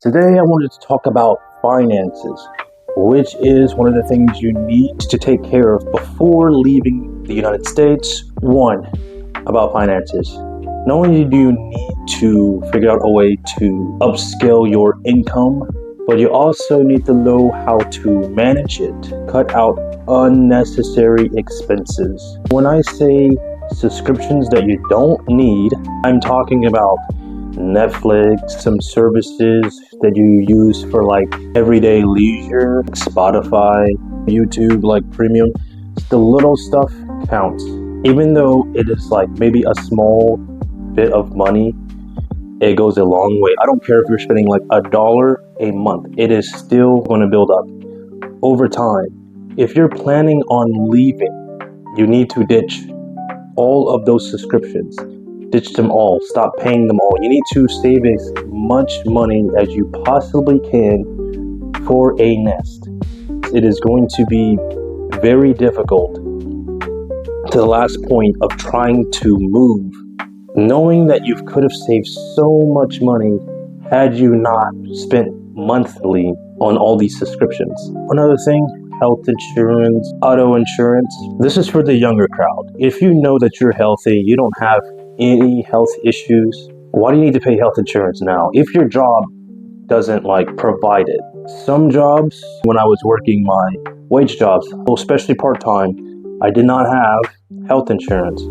Today I wanted to talk about finances, which is one of the things you need to take care of before leaving the United States. One, about finances. Not only do you need to figure out a way to upscale your income, but you also need to know how to manage it. Cut out unnecessary expenses. When I say subscriptions that you don't need, I'm talking about Netflix, some services that you use for like everyday leisure, like Spotify, YouTube, like premium. The little stuff counts. Even though it is like maybe a small bit of money, it goes a long way. I don't care if you're spending like $1 a month, it is still going to build up over time. If you're planning on leaving, you need to ditch all of those subscriptions. Ditch them all. Stop paying them all. You need to save as much money as you possibly can for a nest. It is going to be very difficult to the last point of trying to move, knowing that you could have saved so much money had you not spent monthly on all these subscriptions. Another thing, health insurance, auto insurance. This is for the younger crowd. If you know that you're healthy, you don't have any health issues, why do you need to pay health insurance now if your job doesn't provide it? Some jobs, when I was working my wage jobs, especially part-time, I did not have health insurance.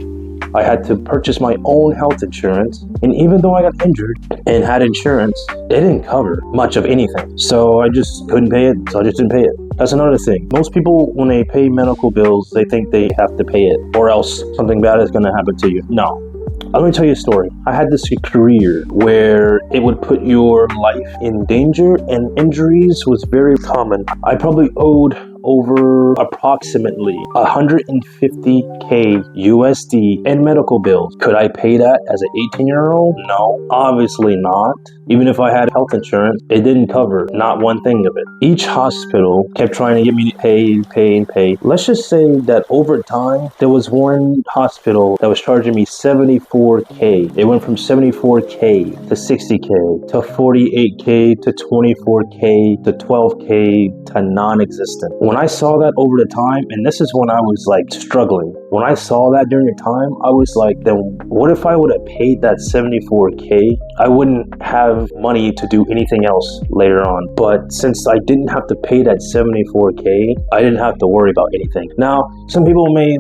I had to purchase my own health insurance, and even though I got injured and had insurance, it didn't cover much of anything. So I just couldn't pay it, so I just didn't pay it. That's another thing. Most people, when they pay medical bills, they think they have to pay it, or else something bad is going to happen to you. No. Let me tell you a story. I had this career where it would put your life in danger, and injuries was very common. I probably owed over approximately 150K USD in medical bills. Could I pay that as an 18-year-old? No, obviously not. Even if I had health insurance, it didn't cover not one thing of it. Each hospital kept trying to get me to pay. Let's just say that over time, there was one hospital that was charging me 74K. It went from 74K to 60K to 48K to 24K to 12K to non-existent. When I saw that over the time, and this is when I was struggling, when I saw that during the time, I was like, then what if I would have paid that 74K? I wouldn't have money to do anything else later on. But since I didn't have to pay that 74K, I didn't have to worry about anything. Now, some people may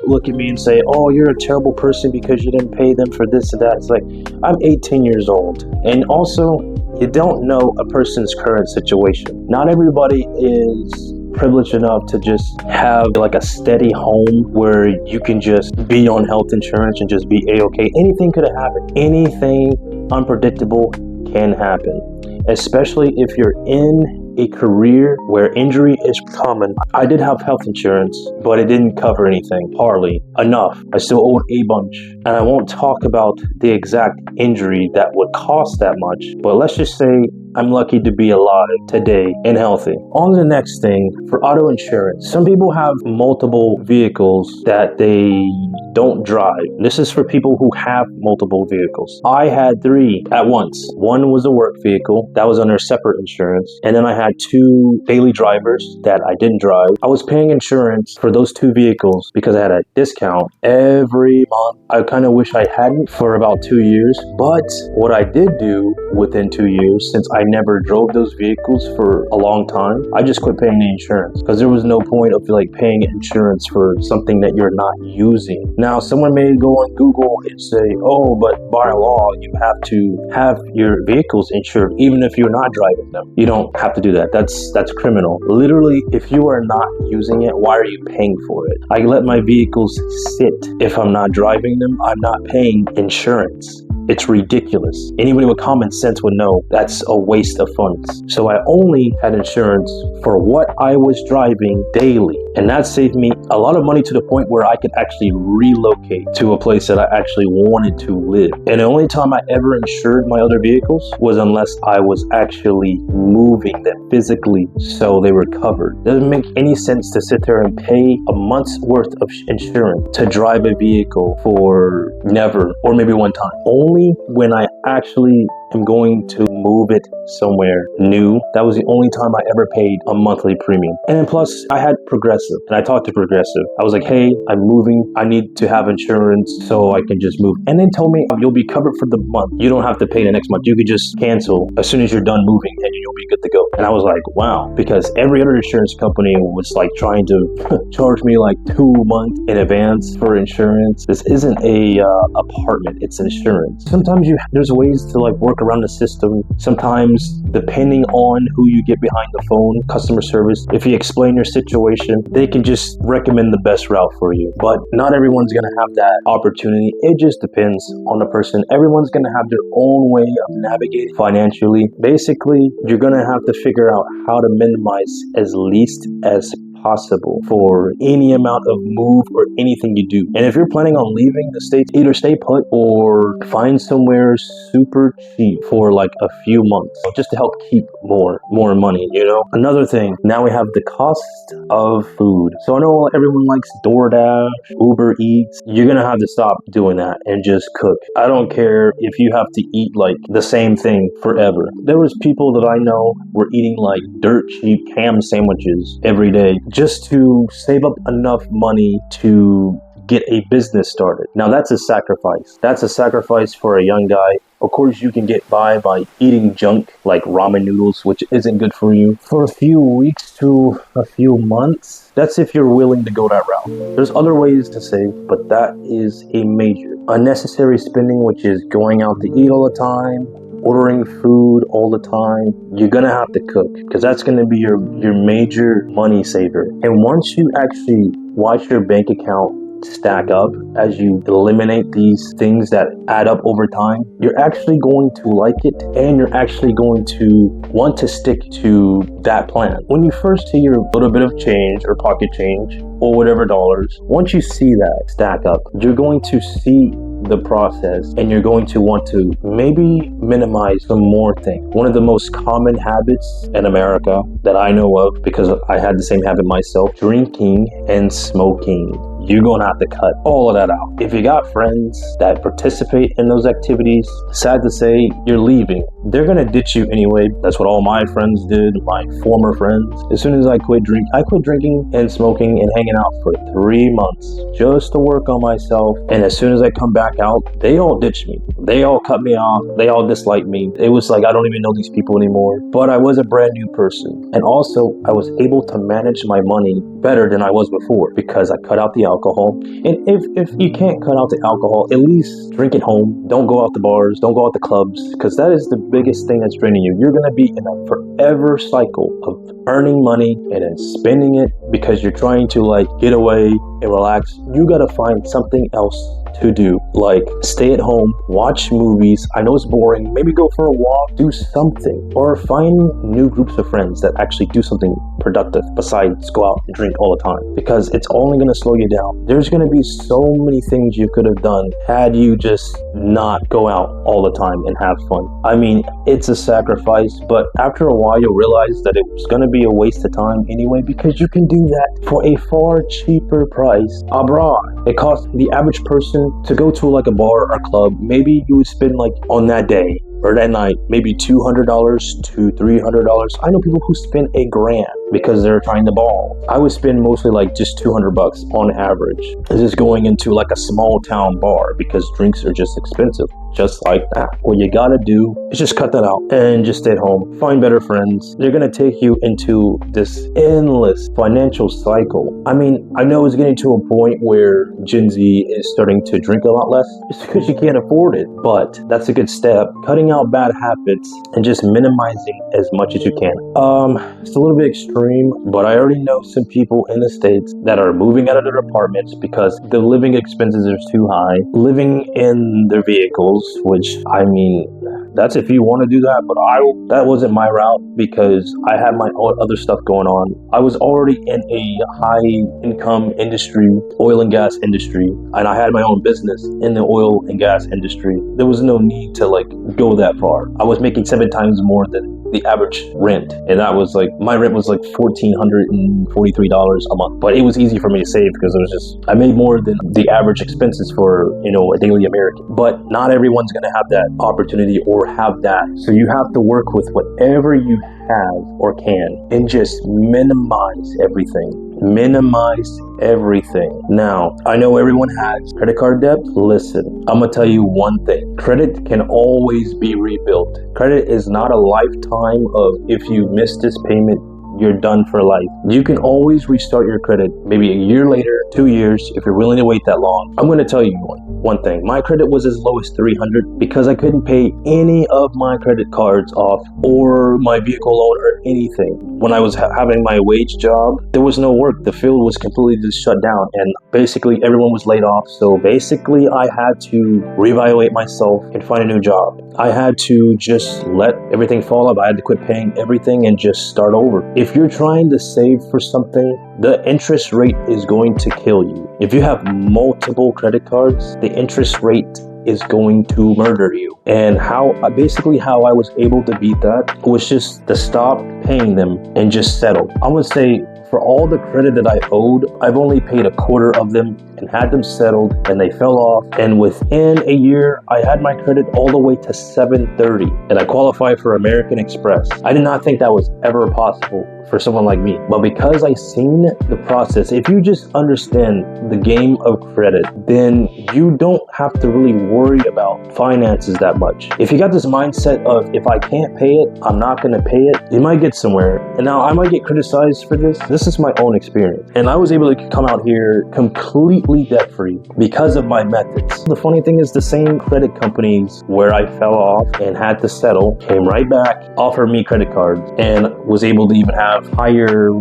look at me and say, oh, you're a terrible person because you didn't pay them for this and that. It's like, I'm 18 years old. And also, you don't know a person's current situation. Not everybody is privileged enough to just have a steady home where you can just be on health insurance and just be a-okay. Anything could have happened. Anything unpredictable can happen, especially if you're in a career where injury is common. I did have health insurance, but it didn't cover anything, hardly enough. I still owed a bunch, and I won't talk about the exact injury that would cost that much, but let's just say I'm lucky to be alive today and healthy. On to the next thing, for auto insurance. Some people have multiple vehicles that they don't drive. This is for people who have multiple vehicles. I had 3 at once. One was a work vehicle that was under separate insurance, and then I had 2 daily drivers that I didn't drive. I was paying insurance for those 2 vehicles because I had a discount every month. I kind of wish I hadn't for about 2 years, but what I did do within 2 years, since I never drove those vehicles for a long time, I just quit paying the insurance because there was no point of paying insurance for something that you're not using. Now, someone may go on Google and say, oh, but by law, you have to have your vehicles insured even if you're not driving them. You don't have to do that. That's criminal. Literally, if you are not using it, why are you paying for it? I let my vehicles sit. If I'm not driving them, I'm not paying insurance. It's ridiculous. Anybody with common sense would know that's a waste of funds. So I only had insurance for what I was driving daily. And that saved me a lot of money to the point where I could actually relocate to a place that I actually wanted to live. And the only time I ever insured my other vehicles was unless I was actually moving them physically so they were covered. It doesn't make any sense to sit there and pay a month's worth of insurance to drive a vehicle for never, or maybe one time. Only when I actually am going to move it somewhere new. That was the only time I ever paid a monthly premium. And then plus I had Progressive, and I talked to Progressive. I was like, hey, I'm moving. I need to have insurance so I can just move. And they told me you'll be covered for the month. You don't have to pay the next month. You could just cancel as soon as you're done moving and you'll be good to go. And I was like, wow, because every other insurance company was like trying to charge me like 2 months in advance for insurance. This isn't a apartment, it's insurance. Sometimes there's ways to like work around the system. Sometimes depending on who you get behind the phone, customer service, if you explain your situation, they can just recommend the best route for you. But not everyone's gonna have that opportunity. It just depends on the person. Everyone's gonna have their own way of navigating financially. Basically, you're gonna have to figure out how to minimize as least as possible for any amount of move or anything you do. And if you're planning on leaving the States, either stay put or find somewhere super cheap for like a few months just to help keep more money, you know? Another thing, now we have the cost of food. So I know everyone likes DoorDash, Uber Eats. You're gonna have to stop doing that and just cook. I don't care if you have to eat like the same thing forever. There was people that I know were eating like dirt cheap ham sandwiches every day just to save up enough money to get a business started. Now that's a sacrifice. That's a sacrifice for a young guy. Of course, you can get by eating junk like ramen noodles, which isn't good for you, for a few weeks to a few months. That's if you're willing to go that route. There's other ways to save, but that is a major. Unnecessary spending, which is going out to eat all the time, ordering food all the time. You're gonna have to cook because that's gonna be your major money saver. And once you actually watch your bank account stack up as you eliminate these things that add up over time, you're actually going to like it and you're actually going to want to stick to that plan. When you first see your little bit of change or pocket change or whatever dollars, once you see that stack up, you're going to see the process and you're going to want to maybe minimize some more things. One of the most common habits in America that I know of, because I had the same habit myself, drinking and smoking. You're going to have to cut all of that out. If you got friends that participate in those activities, sad to say, you're leaving. They're going to ditch you anyway. That's what all my friends did, my former friends. As soon as I quit drinking and smoking and hanging out for 3 months just to work on myself. And as soon as I come back out, they all ditched me. They all cut me off. They all disliked me. It was like, I don't even know these people anymore. But I was a brand new person. And also, I was able to manage my money better than I was before because I cut out the alcohol. And if you can't cut out the alcohol, at least drink at home. Don't go out the bars. Don't go out the clubs, because that is the biggest thing that's draining you. You're going to be in a forever cycle of earning money and then spending it because you're trying to like get away and relax. You got to find something else to do, like stay at home, watch movies. I know it's boring. Maybe go for a walk, do something, or find new groups of friends that actually do something productive besides go out and drink all the time, because it's only going to slow you down. There's going to be so many things you could have done had you just not go out all the time and have fun. I mean, it's a sacrifice, but after a while you'll realize that it's going to be a waste of time anyway, because you can do that for a far cheaper price abroad. It costs the average person to go to like a bar or club. Maybe you would spend like on that day or that night, maybe $200 to $300. I know people who spend $1,000 because they're trying to ball. I would spend mostly like just $200 on average. This is going into like a small town bar because drinks are just expensive. Just like that. What you gotta do is just cut that out and just stay at home. Find better friends. They're gonna take you into this endless financial cycle. I mean, I know it's getting to a point where Gen Z is starting to drink a lot less just because you can't afford it. But that's a good step. Cutting out bad habits and just minimizing as much as you can. It's a little bit extreme, but I already know some people in the States that are moving out of their apartments because the living expenses are too high. Living in their vehicles, which, I mean, that's if you want to do that, but that wasn't my route because I had my other stuff going on. I was already in a high income industry, oil and gas industry, and I had my own business in the oil and gas industry. There was no need to like go that far. I was making 7 times more than the average rent. And that was like, my rent was like $1,443 a month. But it was easy for me to save because it was just, I made more than the average expenses for, a daily American. But not everyone's gonna have that opportunity or have that. So you have to work with whatever you have or can and just minimize everything. Minimize everything. Now, I know everyone has credit card debt. Listen, I'm gonna tell you one thing. Credit can always be rebuilt. Credit is not a lifetime of if you miss this payment, you're done for life. You can always restart your credit maybe a year later, 2 years, if you're willing to wait that long. I'm gonna tell you one thing. My credit was as low as 300 because I couldn't pay any of my credit cards off or my vehicle loan or anything. When I was having my wage job, there was no work. The field was completely just shut down and basically everyone was laid off. So basically I had to reevaluate myself and find a new job. I had to just let everything fall off. I had to quit paying everything and just start over. If you're trying to save for something, the interest rate is going to kill you. If you have multiple credit cards, the interest rate is going to murder you. And how I was able to beat that was just to stop paying them and just settle. I would say for all the credit that I owed, I've only paid a quarter of them and had them settled and they fell off. And within a year, I had my credit all the way to 730 and I qualified for American Express. I did not think that was ever possible for someone like me. But because I seen the process, if you just understand the game of credit, then you don't have to really worry about finances that much. If you got this mindset of, if I can't pay it, I'm not gonna pay it, you might get somewhere. And now I might get criticized for this. This is my own experience. And I was able to come out here completely debt-free because of my methods. The funny thing is the same credit companies where I fell off and had to settle came right back, offered me credit cards, and was able to even have higher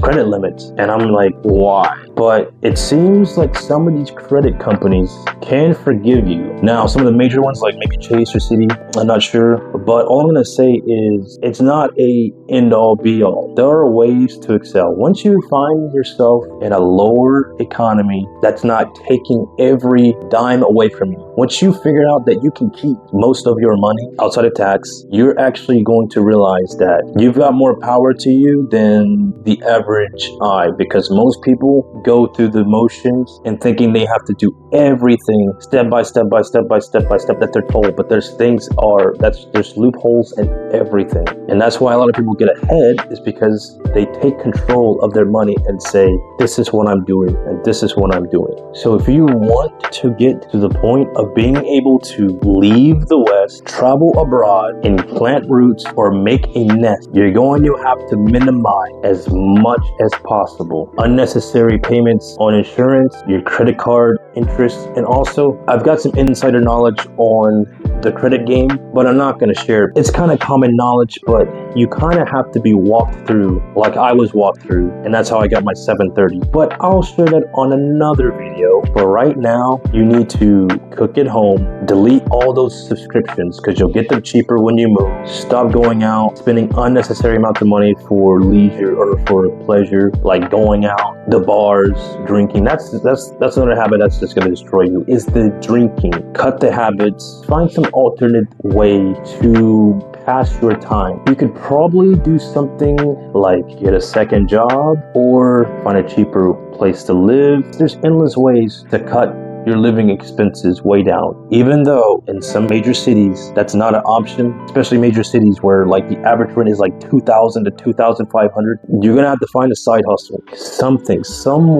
credit limits. And I'm like, why? But it seems like some of these credit companies can forgive you. Now, some of the major ones like maybe Chase or Citi, I'm not sure. But all I'm gonna say is it's not a end-all be-all. There are ways to excel. Once you find yourself in a lower economy that's not taking every dime away from you, once you figure out that you can keep most of your money outside of tax, you're actually going to realize that you've got more power to you than the average eye, because most people go through the motions and thinking they have to do everything step by step that they're told. But there's loopholes in everything. And that's why a lot of people get ahead, is because they take control of their money and say, this is what I'm doing and this is what I'm doing. So if you want to get to the point of being able to leave the West, travel abroad and plant roots or make a nest, you're going to have to minimize as much as possible unnecessary payments on insurance, your credit card interest. And also, I've got some insider knowledge on the credit game, but I'm not going to share it. It's kind of common knowledge, but you kind of have to be walked through like I was walked through, and that's how I got my 730. But I'll share that on another video. But right now, you need to cook at home, delete all those subscriptions because you'll get them cheaper when you move. Stop going out, spending unnecessary amounts of money for leisure or for pleasure, like going out, the bars, drinking. That's another habit that's just going to destroy you, is the drinking. Cut the habits. Find some alternate way to pass your time. You could probably do something like get a second job or find a cheaper place to live. There's endless ways to cut your living expenses way down. Even though in some major cities that's not an option, especially major cities where like the average rent is like $2,000 to $2,500, you're gonna have to find a side hustle, some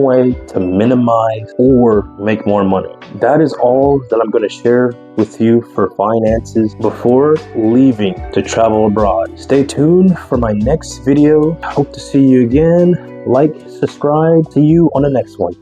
way to minimize or make more money. That is all that I'm gonna share with you for finances before leaving to travel abroad. Stay tuned for my next video. Hope to see you again. Like, subscribe. See you on the next one.